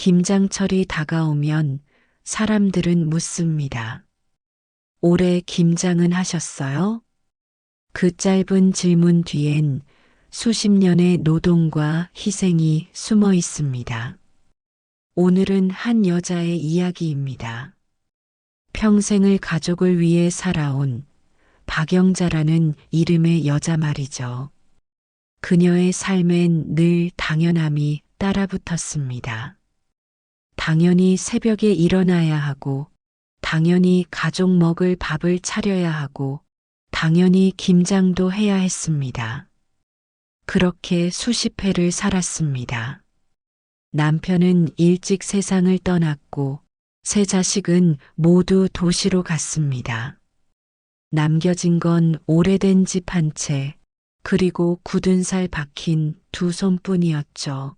김장철이 다가오면 사람들은 묻습니다. 올해 김장은 하셨어요? 그 짧은 질문 뒤엔 수십 년의 노동과 희생이 숨어 있습니다. 오늘은 한 여자의 이야기입니다. 평생을 가족을 위해 살아온 박영자라는 이름의 여자 말이죠. 그녀의 삶엔 늘 당연함이 따라붙었습니다. 당연히 새벽에 일어나야 하고, 당연히 가족 먹을 밥을 차려야 하고, 당연히 김장도 해야 했습니다. 그렇게 수십 해를 살았습니다. 남편은 일찍 세상을 떠났고, 세 자식은 모두 도시로 갔습니다. 남겨진 건 오래된 집 한 채, 그리고 굳은 살 박힌 두 손뿐이었죠.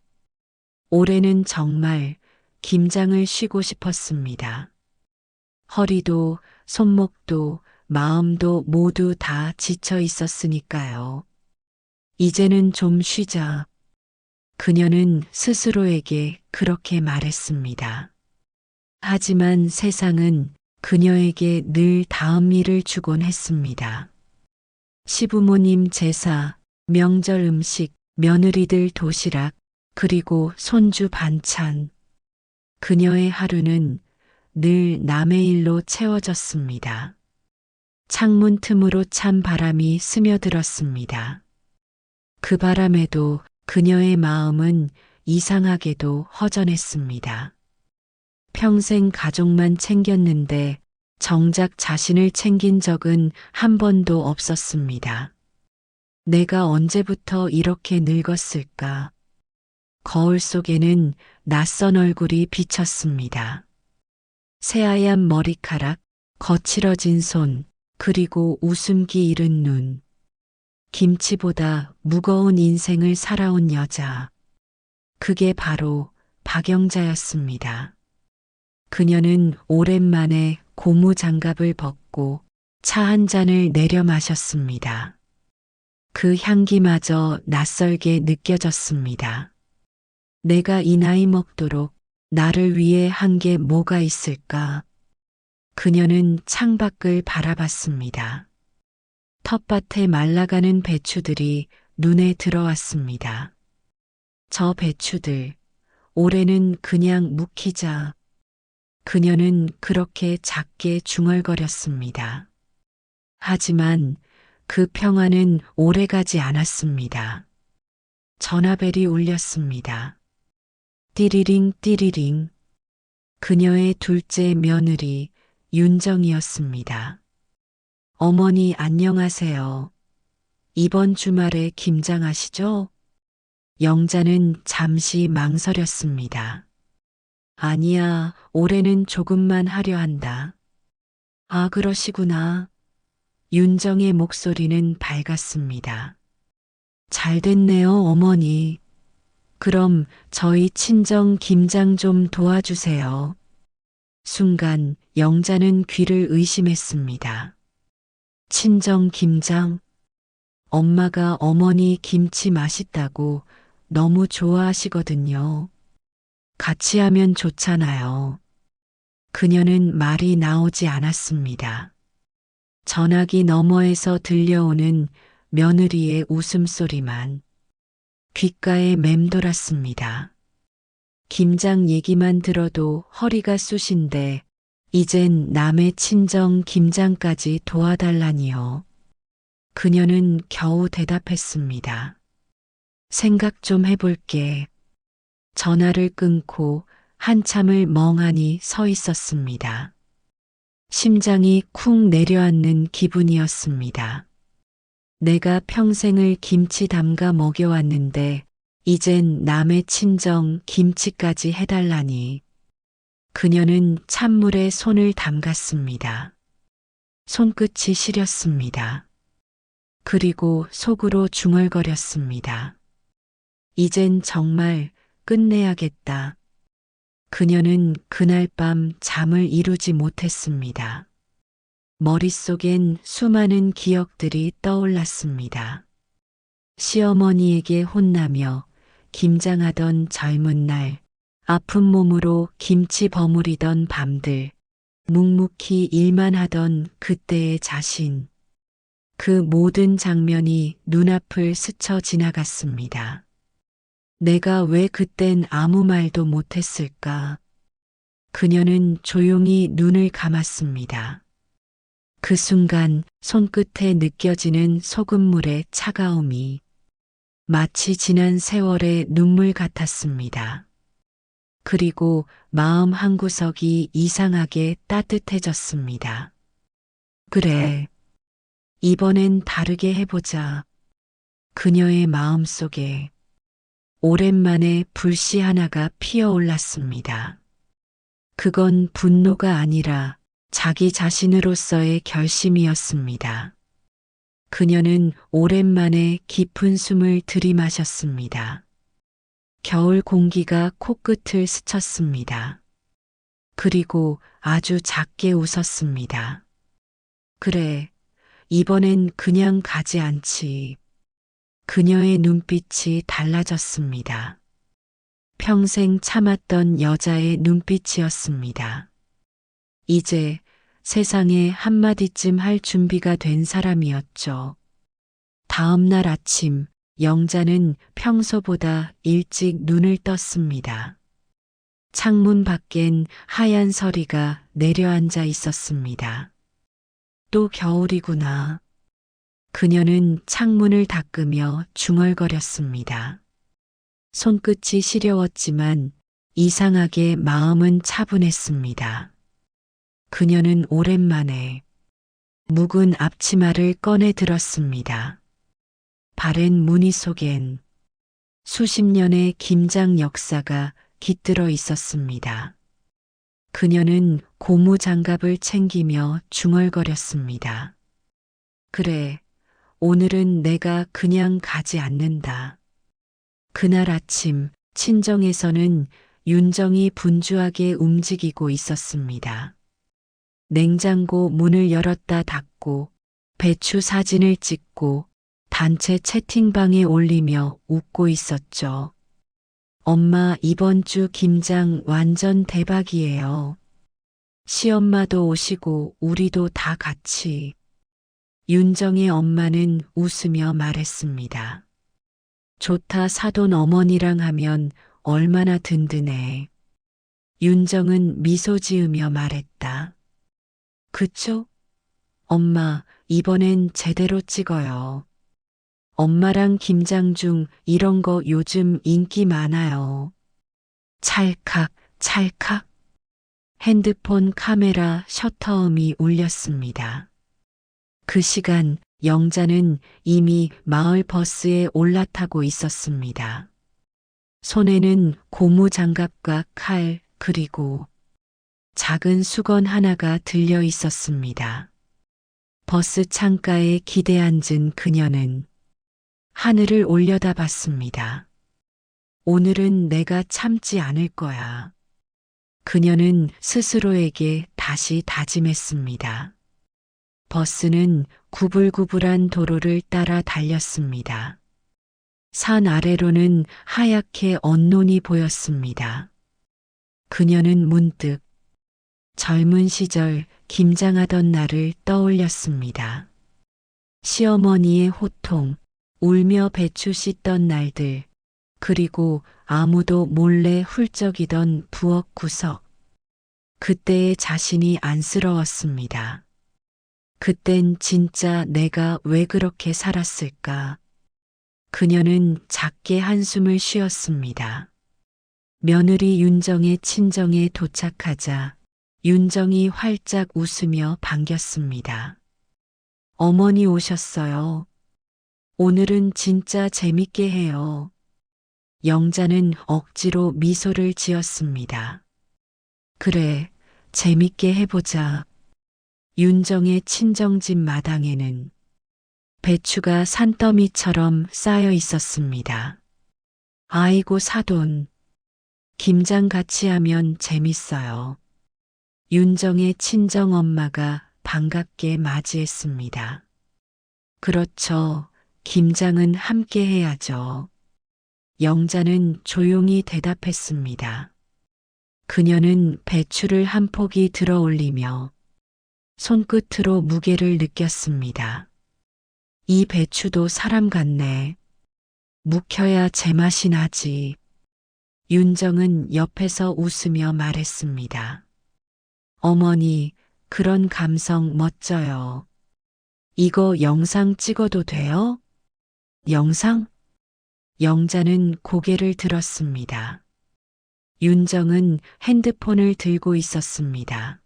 올해는 정말 김장을 쉬고 싶었습니다. 허리도, 손목도, 마음도 모두 다 지쳐 있었으니까요. 이제는 좀 쉬자. 그녀는 스스로에게 그렇게 말했습니다. 하지만 세상은 그녀에게 늘 다음 일을 주곤 했습니다. 시부모님 제사, 명절 음식, 며느리들 도시락, 그리고 손주 반찬. 그녀의 하루는 늘 남의 일로 채워졌습니다. 창문 틈으로 찬 바람이 스며들었습니다. 그 바람에도 그녀의 마음은 이상하게도 허전했습니다. 평생 가족만 챙겼는데 정작 자신을 챙긴 적은 한 번도 없었습니다. 내가 언제부터 이렇게 늙었을까? 거울 속에는 낯선 얼굴이 비쳤습니다. 새하얀 머리카락, 거칠어진 손, 그리고 웃음기 잃은 눈. 김치보다 무거운 인생을 살아온 여자. 그게 바로 박영자였습니다. 그녀는 오랜만에 고무 장갑을 벗고 차 한 잔을 내려 마셨습니다. 그 향기마저 낯설게 느껴졌습니다. 내가 이 나이 먹도록 나를 위해 한 게 뭐가 있을까? 그녀는 창밖을 바라봤습니다. 텃밭에 말라가는 배추들이 눈에 들어왔습니다. 저 배추들, 올해는 그냥 묵히자. 그녀는 그렇게 작게 중얼거렸습니다. 하지만 그 평화는 오래가지 않았습니다. 전화벨이 울렸습니다. 띠리링 띠리링. 그녀의 둘째 며느리 윤정이었습니다. 어머니 안녕하세요. 이번 주말에 김장하시죠? 영자는 잠시 망설였습니다. 아니야, 올해는 조금만 하려 한다. 아, 그러시구나. 윤정의 목소리는 밝았습니다. 잘 됐네요, 어머니. 그럼 저희 친정 김장 좀 도와주세요. 순간 영자는 귀를 의심했습니다. 친정 김장? 엄마가 어머니 김치 맛있다고 너무 좋아하시거든요. 같이 하면 좋잖아요. 그녀는 말이 나오지 않았습니다. 전화기 너머에서 들려오는 며느리의 웃음소리만 귓가에 맴돌았습니다. 김장 얘기만 들어도 허리가 쑤신데 이젠 남의 친정 김장까지 도와달라니요. 그녀는 겨우 대답했습니다. 생각 좀 해볼게. 전화를 끊고 한참을 멍하니 서 있었습니다. 심장이 쿵 내려앉는 기분이었습니다. 내가 평생을 김치 담가 먹여왔는데 이젠 남의 친정 김치까지 해달라니. 그녀는 찬물에 손을 담갔습니다. 손끝이 시렸습니다. 그리고 속으로 중얼거렸습니다. 이젠 정말 끝내야겠다. 그녀는 그날 밤 잠을 이루지 못했습니다. 머릿속엔 수많은 기억들이 떠올랐습니다. 시어머니에게 혼나며 김장하던 젊은 날, 아픈 몸으로 김치 버무리던 밤들, 묵묵히 일만 하던 그때의 자신. 그 모든 장면이 눈앞을 스쳐 지나갔습니다. 내가 왜 그땐 아무 말도 못했을까? 그녀는 조용히 눈을 감았습니다. 그 순간 손끝에 느껴지는 소금물의 차가움이 마치 지난 세월의 눈물 같았습니다. 그리고 마음 한구석이 이상하게 따뜻해졌습니다. 그래, 이번엔 다르게 해보자. 그녀의 마음속에 오랜만에 불씨 하나가 피어올랐습니다. 그건 분노가 아니라 자기 자신으로서의 결심이었습니다. 그녀는 오랜만에 깊은 숨을 들이마셨습니다. 겨울 공기가 코끝을 스쳤습니다. 그리고 아주 작게 웃었습니다. 그래, 이번엔 그냥 가지 않지. 그녀의 눈빛이 달라졌습니다. 평생 참았던 여자의 눈빛이었습니다. 이제 세상에 한마디쯤 할 준비가 된 사람이었죠. 다음 날 아침, 영자는 평소보다 일찍 눈을 떴습니다. 창문 밖엔 하얀 서리가 내려앉아 있었습니다. 또 겨울이구나. 그녀는 창문을 닦으며 중얼거렸습니다. 손끝이 시려웠지만 이상하게 마음은 차분했습니다. 그녀는 오랜만에 묵은 앞치마를 꺼내 들었습니다. 바랜 무늬 속엔 수십 년의 김장 역사가 깃들어 있었습니다. 그녀는 고무 장갑을 챙기며 중얼거렸습니다. 그래, 오늘은 내가 그냥 가지 않는다. 그날 아침 친정에서는 윤정이 분주하게 움직이고 있었습니다. 냉장고 문을 열었다 닫고 배추 사진을 찍고 단체 채팅방에 올리며 웃고 있었죠. 엄마 이번 주 김장 완전 대박이에요. 시엄마도 오시고 우리도 다 같이. 윤정의 엄마는 웃으며 말했습니다. 좋다 사돈 어머니랑 하면 얼마나 든든해. 윤정은 미소 지으며 말했다. 그쵸? 엄마, 이번엔 제대로 찍어요. 엄마랑 김장중 이런 거 요즘 인기 많아요. 찰칵, 찰칵. 핸드폰 카메라 셔터음이 울렸습니다. 그 시간 영자는 이미 마을 버스에 올라타고 있었습니다. 손에는 고무 장갑과 칼 그리고 작은 수건 하나가 들려 있었습니다. 버스 창가에 기대 앉은 그녀는 하늘을 올려다봤습니다. 오늘은 내가 참지 않을 거야. 그녀는 스스로에게 다시 다짐했습니다. 버스는 구불구불한 도로를 따라 달렸습니다. 산 아래로는 하얗게 언론이 보였습니다. 그녀는 문득 젊은 시절 김장하던 날을 떠올렸습니다. 시어머니의 호통, 울며 배추 씻던 날들, 그리고 아무도 몰래 훌쩍이던 부엌 구석. 그때의 자신이 안쓰러웠습니다. 그땐 진짜 내가 왜 그렇게 살았을까? 그녀는 작게 한숨을 쉬었습니다. 며느리 윤정의 친정에 도착하자 윤정이 활짝 웃으며 반겼습니다. 어머니 오셨어요. 오늘은 진짜 재밌게 해요. 영자는 억지로 미소를 지었습니다. 그래, 재밌게 해보자. 윤정의 친정집 마당에는 배추가 산더미처럼 쌓여 있었습니다. 아이고 사돈, 김장 같이 하면 재밌어요. 윤정의 친정엄마가 반갑게 맞이했습니다. 그렇죠. 김장은 함께 해야죠. 영자는 조용히 대답했습니다. 그녀는 배추를 한 포기 들어 올리며 손끝으로 무게를 느꼈습니다. 이 배추도 사람 같네. 묵혀야 제맛이 나지. 윤정은 옆에서 웃으며 말했습니다. 어머니, 그런 감성 멋져요. 이거 영상 찍어도 돼요? 영상? 영자는 고개를 들었습니다. 윤정은 핸드폰을 들고 있었습니다.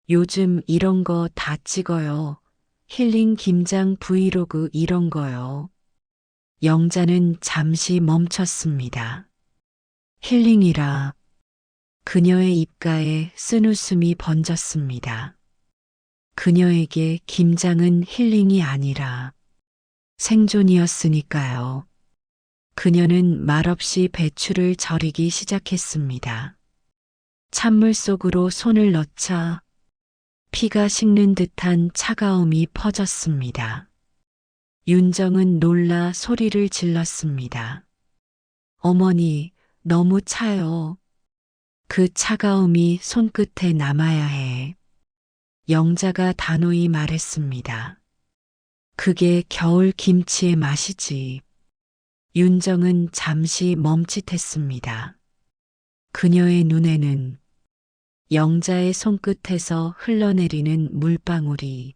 요즘 이런 거 다 찍어요. 힐링 김장 브이로그 이런 거요. 영자는 잠시 멈췄습니다. 힐링이라. 그녀의 입가에 쓴웃음이 번졌습니다. 그녀에게 김장은 힐링이 아니라 생존이었으니까요. 그녀는 말없이 배추를 절이기 시작했습니다. 찬물 속으로 손을 넣자 피가 식는 듯한 차가움이 퍼졌습니다. 윤정은 놀라 소리를 질렀습니다. 어머니, 너무 차요. 그 차가움이 손끝에 남아야 해. 영자가 단호히 말했습니다. 그게 겨울 김치의 맛이지. 윤정은 잠시 멈칫했습니다. 그녀의 눈에는 영자의 손끝에서 흘러내리는 물방울이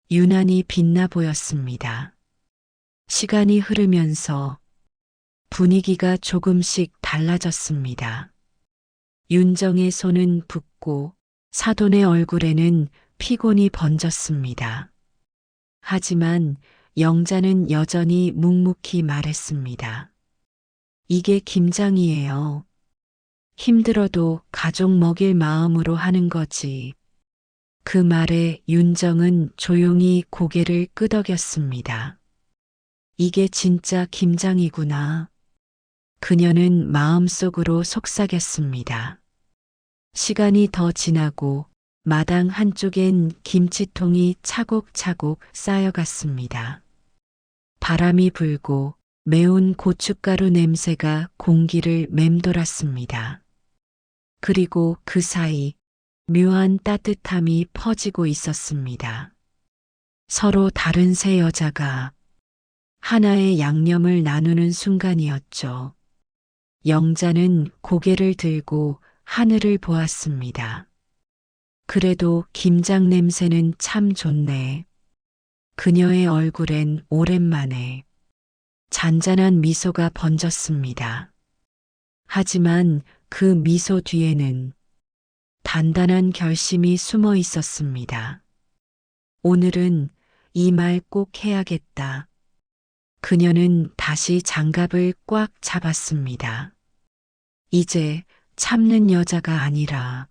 유난히 빛나 보였습니다. 시간이 흐르면서 분위기가 조금씩 달라졌습니다. 윤정의 손은 붓고 사돈의 얼굴에는 피곤이 번졌습니다. 하지만 영자는 여전히 묵묵히 말했습니다. 이게 김장이에요. 힘들어도 가족 먹일 마음으로 하는 거지. 그 말에 윤정은 조용히 고개를 끄덕였습니다. 이게 진짜 김장이구나. 그녀는 마음속으로 속삭였습니다. 시간이 더 지나고 마당 한쪽엔 김치통이 차곡차곡 쌓여갔습니다. 바람이 불고 매운 고춧가루 냄새가 공기를 맴돌았습니다. 그리고 그 사이 묘한 따뜻함이 퍼지고 있었습니다. 서로 다른 세 여자가 하나의 양념을 나누는 순간이었죠. 영자는 고개를 들고 하늘을 보았습니다. 그래도 김장 냄새는 참 좋네. 그녀의 얼굴엔 오랜만에 잔잔한 미소가 번졌습니다. 하지만 그 미소 뒤에는 단단한 결심이 숨어 있었습니다. 오늘은 이 말 꼭 해야겠다. 그녀는 다시 장갑을 꽉 잡았습니다. 이제 참는 여자가 아니라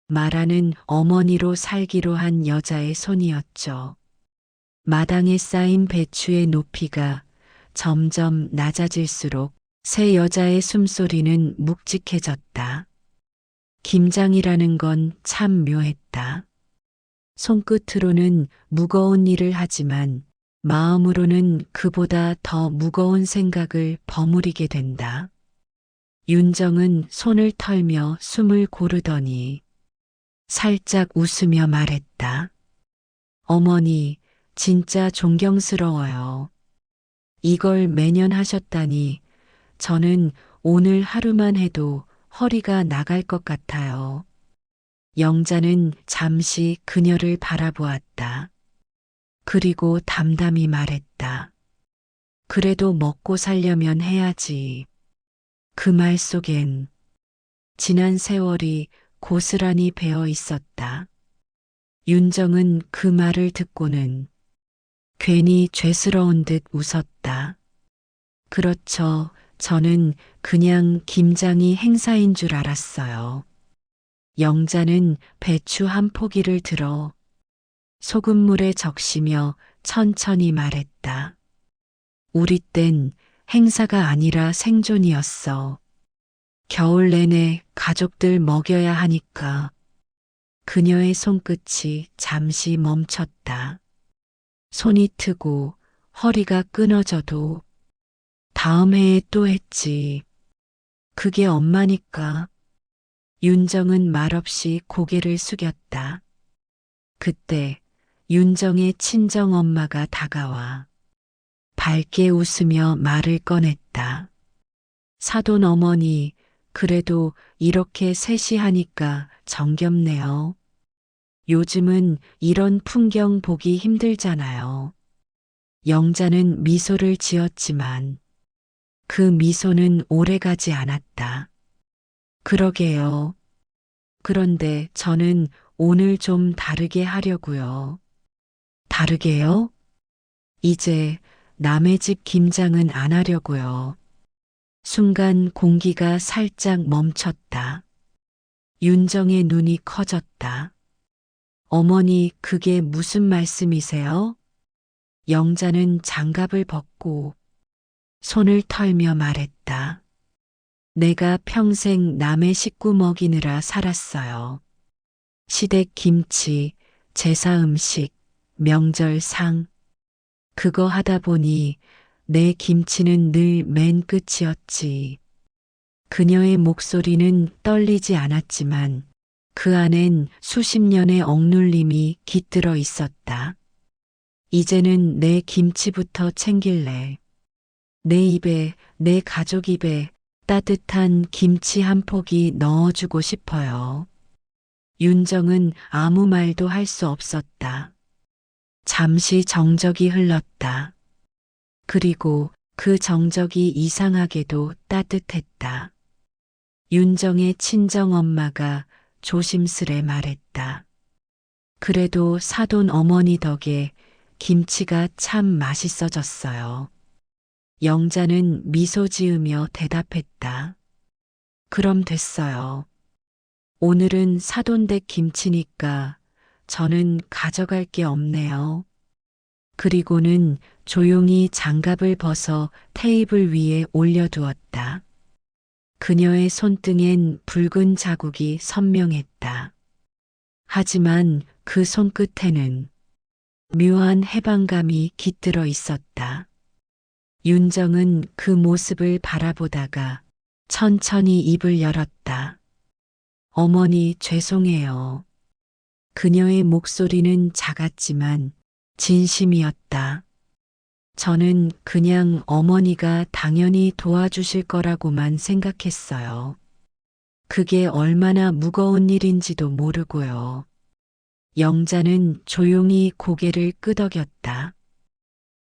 말하는 어머니로 살기로 한 여자의 손이었죠. 마당에 쌓인 배추의 높이가 점점 낮아질수록 새 여자의 숨소리는 묵직해졌다. 김장이라는 건 참 묘했다. 손끝으로는 무거운 일을 하지만 마음으로는 그보다 더 무거운 생각을 버무리게 된다. 윤정은 손을 털며 숨을 고르더니 살짝 웃으며 말했다. 어머니, 진짜 존경스러워요. 이걸 매년 하셨다니 저는 오늘 하루만 해도 허리가 나갈 것 같아요. 영자는 잠시 그녀를 바라보았다. 그리고 담담히 말했다. 그래도 먹고 살려면 해야지. 그 말 속엔 지난 세월이 고스란히 배어 있었다. 윤정은 그 말을 듣고는 괜히 죄스러운 듯 웃었다. 그렇죠. 저는 그냥 김장이 행사인 줄 알았어요. 영자는 배추 한 포기를 들어 소금물에 적시며 천천히 말했다. 우리 땐 행사가 아니라 생존이었어. 겨울 내내 가족들 먹여야 하니까. 그녀의 손끝이 잠시 멈췄다. 손이 트고 허리가 끊어져도 다음 해에 또 했지. 그게 엄마니까. 윤정은 말없이 고개를 숙였다. 그때 윤정의 친정엄마가 다가와 밝게 웃으며 말을 꺼냈다. 사돈 어머니, 그래도 이렇게 셋이 하니까 정겹네요. 요즘은 이런 풍경 보기 힘들잖아요. 영자는 미소를 지었지만 그 미소는 오래가지 않았다. 그러게요. 그런데 저는 오늘 좀 다르게 하려고요. 다르게요? 이제 남의 집 김장은 안 하려고요. 순간 공기가 살짝 멈췄다. 윤정의 눈이 커졌다. 어머니, 그게 무슨 말씀이세요? 영자는 장갑을 벗고 손을 털며 말했다. 내가 평생 남의 식구 먹이느라 살았어요. 시댁 김치, 제사 음식, 명절 상. 그거 하다 보니 내 김치는 늘 맨 끝이었지. 그녀의 목소리는 떨리지 않았지만 그 안엔 수십 년의 억눌림이 깃들어 있었다. 이제는 내 김치부터 챙길래. 내 입에, 내 가족 입에 따뜻한 김치 한 포기 넣어주고 싶어요. 윤정은 아무 말도 할 수 없었다. 잠시 정적이 흘렀다. 그리고 그 정적이 이상하게도 따뜻했다. 윤정의 친정엄마가 조심스레 말했다. 그래도 사돈 어머니 덕에 김치가 참 맛있어졌어요. 영자는 미소 지으며 대답했다. 그럼 됐어요. 오늘은 사돈댁 김치니까 저는 가져갈 게 없네요. 그리고는 조용히 장갑을 벗어 테이블 위에 올려두었다. 그녀의 손등엔 붉은 자국이 선명했다. 하지만 그 손끝에는 묘한 해방감이 깃들어 있었다. 윤정은 그 모습을 바라보다가 천천히 입을 열었다. 어머니, 죄송해요. 그녀의 목소리는 작았지만 진심이었다. 저는 그냥 어머니가 당연히 도와주실 거라고만 생각했어요. 그게 얼마나 무거운 일인지도 모르고요. 영자는 조용히 고개를 끄덕였다.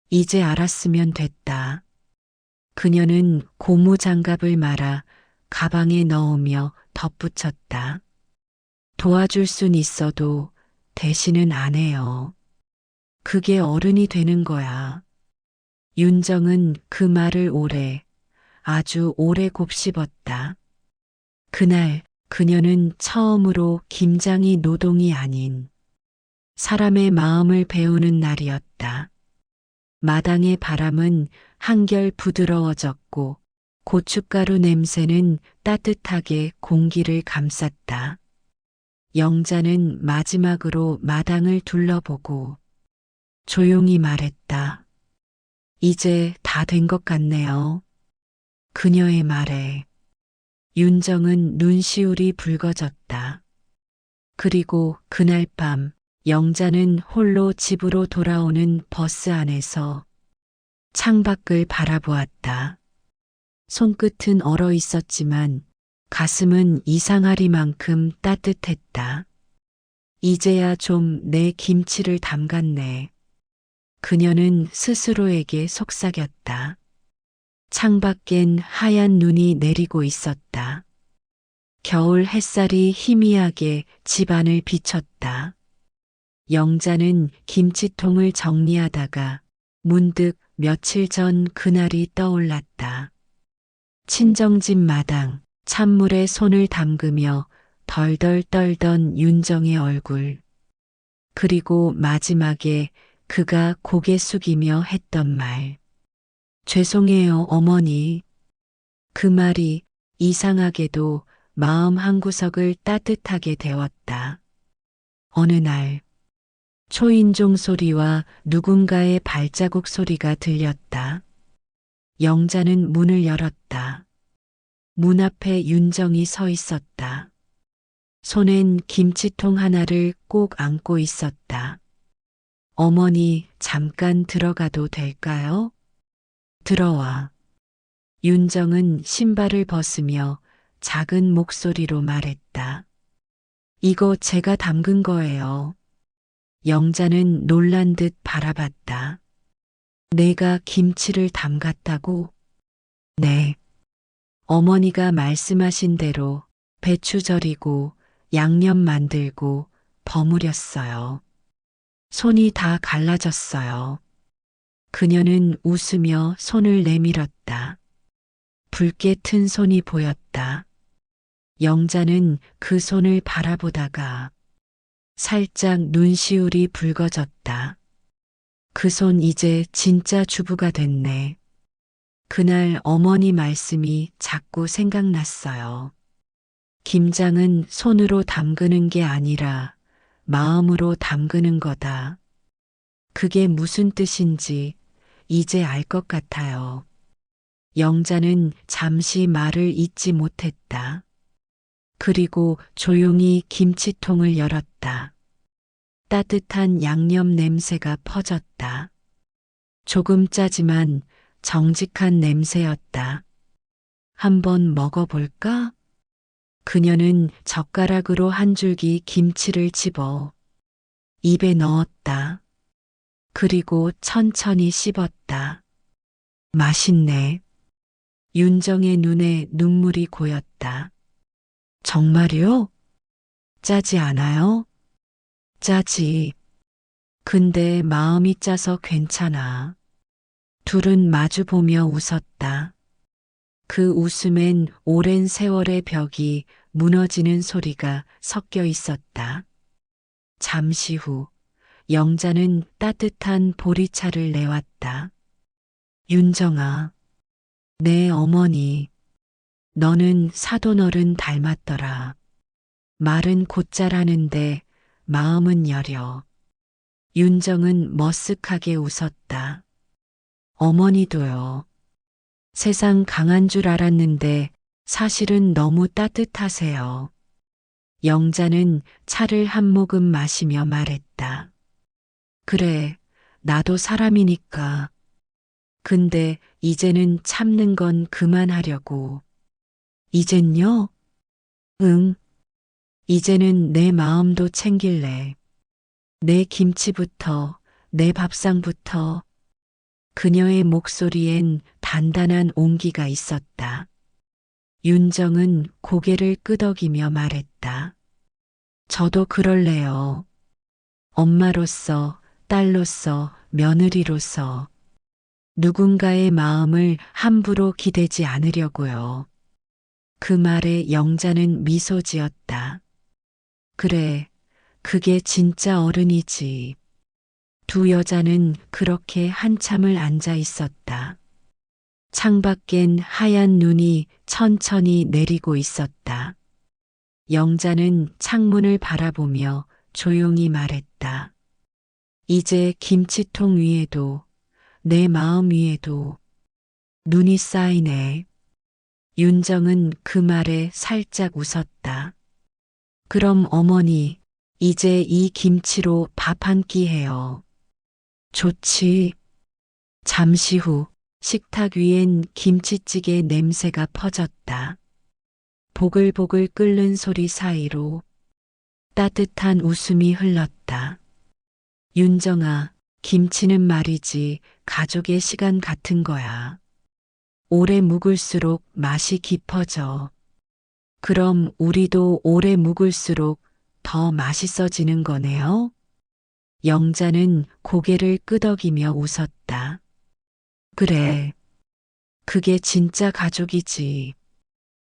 이제 알았으면 됐다. 그녀는 고무장갑을 말아 가방에 넣으며 덧붙였다. 도와줄 순 있어도 대신은 안 해요. 그게 어른이 되는 거야. 윤정은 그 말을 오래, 아주 오래 곱씹었다. 그날 그녀는 처음으로 김장이 노동이 아닌 사람의 마음을 배우는 날이었다. 마당의 바람은 한결 부드러워졌고 고춧가루 냄새는 따뜻하게 공기를 감쌌다. 영자는 마지막으로 마당을 둘러보고 조용히 말했다. 이제 다 된 것 같네요. 그녀의 말에 윤정은 눈시울이 붉어졌다. 그리고 그날 밤 영자는 홀로 집으로 돌아오는 버스 안에서 창밖을 바라보았다. 손끝은 얼어 있었지만 가슴은 이상하리만큼 따뜻했다. 이제야 좀 내 김치를 담갔네. 그녀는 스스로에게 속삭였다. 창밖엔 하얀 눈이 내리고 있었다. 겨울 햇살이 희미하게 집안을 비췄다. 영자는 김치통을 정리하다가 문득 며칠 전 그날이 떠올랐다. 친정집 마당, 찬물에 손을 담그며 덜덜 떨던 윤정의 얼굴. 그리고 마지막에 그가 고개 숙이며 했던 말. 죄송해요, 어머니. 그 말이 이상하게도 마음 한구석을 따뜻하게 데웠다. 어느 날 초인종 소리와 누군가의 발자국 소리가 들렸다. 영자는 문을 열었다. 문 앞에 윤정이 서 있었다. 손엔 김치통 하나를 꼭 안고 있었다. 어머니, 잠깐 들어가도 될까요? 들어와. 윤정은 신발을 벗으며 작은 목소리로 말했다. 이거 제가 담근 거예요. 영자는 놀란 듯 바라봤다. 내가 김치를 담갔다고? 네. 어머니가 말씀하신 대로 배추 절이고 양념 만들고 버무렸어요. 손이 다 갈라졌어요. 그녀는 웃으며 손을 내밀었다. 붉게 튼 손이 보였다. 영자는 그 손을 바라보다가 살짝 눈시울이 붉어졌다. 그 손 이제 진짜 주부가 됐네. 그날 어머니 말씀이 자꾸 생각났어요. 김장은 손으로 담그는 게 아니라 마음으로 담그는 거다. 그게 무슨 뜻인지 이제 알 것 같아요. 영자는 잠시 말을 잇지 못했다. 그리고 조용히 김치통을 열었다. 따뜻한 양념 냄새가 퍼졌다. 조금 짜지만 정직한 냄새였다. 한번 먹어볼까? 그녀는 젓가락으로 한 줄기 김치를 집어 입에 넣었다. 그리고 천천히 씹었다. 맛있네. 윤정의 눈에 눈물이 고였다. 정말요? 짜지 않아요? 짜지. 근데 마음이 짜서 괜찮아. 둘은 마주보며 웃었다. 그 웃음엔 오랜 세월의 벽이 무너지는 소리가 섞여 있었다. 잠시 후 영자는 따뜻한 보리차를 내왔다. 윤정아, 내 어머니, 너는 사돈어른 닮았더라. 말은 곧잘 하는데 마음은 여려. 윤정은 머쓱하게 웃었다. 어머니도요. 세상 강한 줄 알았는데 사실은 너무 따뜻하세요. 영자는 차를 한 모금 마시며 말했다. 그래, 나도 사람이니까. 근데 이제는 참는 건 그만하려고. 이젠요? 응. 이제는 내 마음도 챙길래. 내 김치부터, 내 밥상부터. 그녀의 목소리엔 단단한 온기가 있었다. 윤정은 고개를 끄덕이며 말했다. 저도 그럴래요. 엄마로서, 딸로서, 며느리로서 누군가의 마음을 함부로 기대지 않으려고요. 그 말에 영자는 미소 지었다. 그래, 그게 진짜 어른이지. 두 여자는 그렇게 한참을 앉아 있었다. 창밖엔 하얀 눈이 천천히 내리고 있었다. 영자는 창문을 바라보며 조용히 말했다. 이제 김치통 위에도 내 마음 위에도 눈이 쌓이네. 윤정은 그 말에 살짝 웃었다. 그럼 어머니, 이제 이 김치로 밥 한 끼 해요. 좋지. 잠시 후 식탁 위엔 김치찌개 냄새가 퍼졌다. 보글보글 끓는 소리 사이로 따뜻한 웃음이 흘렀다. 윤정아, 김치는 말이지 가족의 시간 같은 거야. 오래 묵을수록 맛이 깊어져. 그럼 우리도 오래 묵을수록 더 맛있어지는 거네요? 영자는 고개를 끄덕이며 웃었다. 그래. 그게 진짜 가족이지.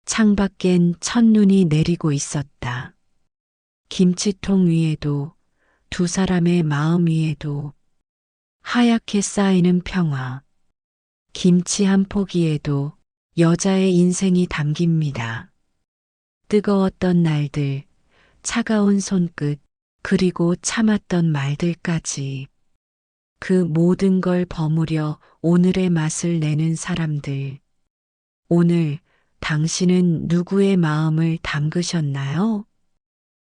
창밖엔 첫눈이 내리고 있었다. 김치통 위에도 두 사람의 마음 위에도 하얗게 쌓이는 평화. 김치 한 포기에도 여자의 인생이 담깁니다. 뜨거웠던 날들, 차가운 손끝, 그리고 참았던 말들까지. 그 모든 걸 버무려 오늘의 맛을 내는 사람들. 오늘 당신은 누구의 마음을 담그셨나요?